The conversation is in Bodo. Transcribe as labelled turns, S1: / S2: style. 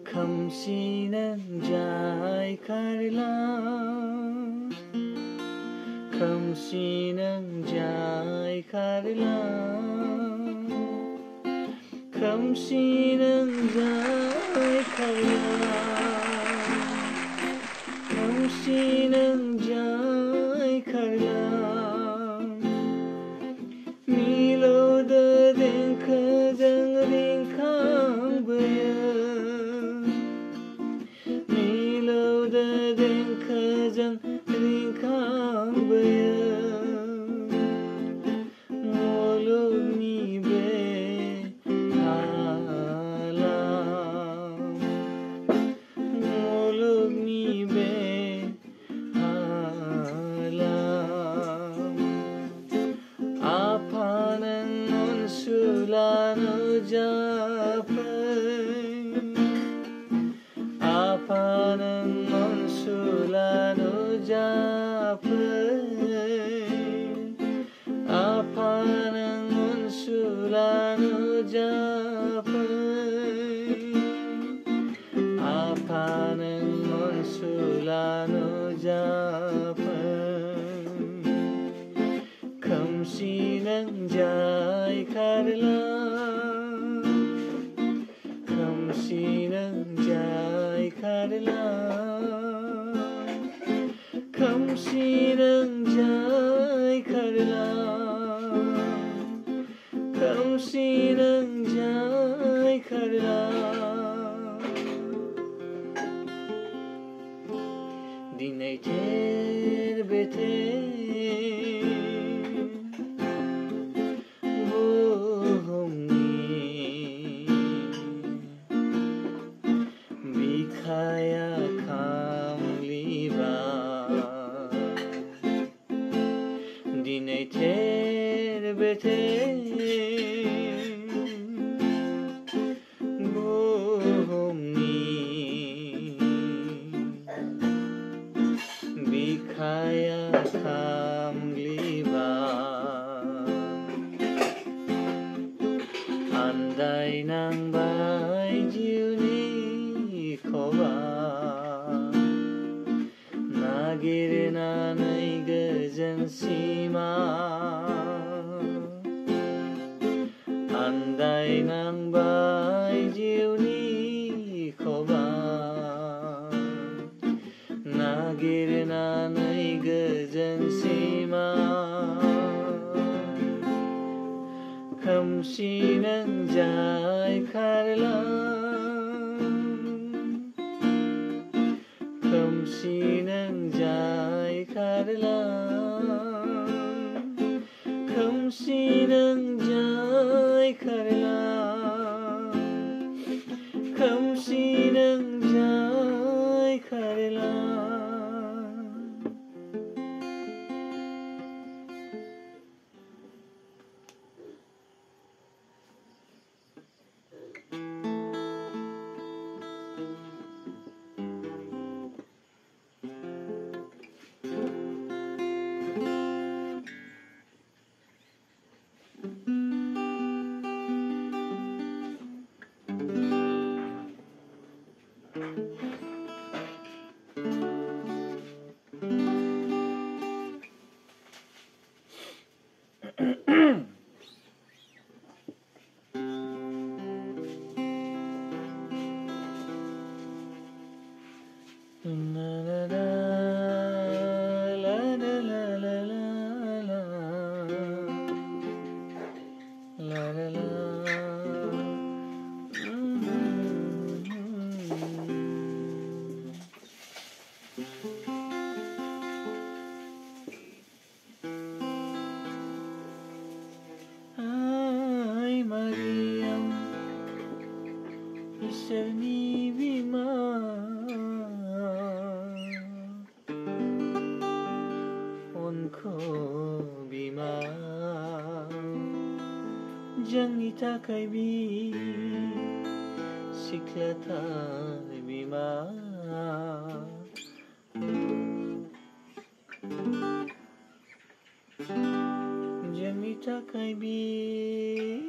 S1: खोमसि는 जाय खारला खोमसि는 जाय खारला खोमसि는 जाय खारला खोमसि는 जाय खारला मिलौदो देंखोजों रिंखांबोयो मिलौदो देंखोजों रिंखांबोयो मुलुगनि बे हालाम मुलुगनि बे हालाम आफा नों अनसुलानो जाफै आफा नों अनसुलानो जाफै आफा नों अनसुलानो जाफै आफा नों अनसुलानो जाफै खोमसि는 जाय खारला खोमसि는 जाय खारला खोमसि는 जाय खारला खोमसि는 जाय खारला दिनै थेर बेथेर बिखाया खामलिबाय दिनै थेर बेथेर बुहुमनि बिखाया खामलिबाय आन्दायनांबाय जिउनि नागिरनानै गोजोन सिमा आन्दायनांबाय जिउनि खबार नागिरनानै गोजोन सिमा खोमसि는 जाय खारला खोमसि는 जाय खारला खोमसि는 जाय खारला खोमसि는 जाय खारला Hai Maryam Isarni bima Unko bima Jangi takai bi Siklata bima Jangi takai bi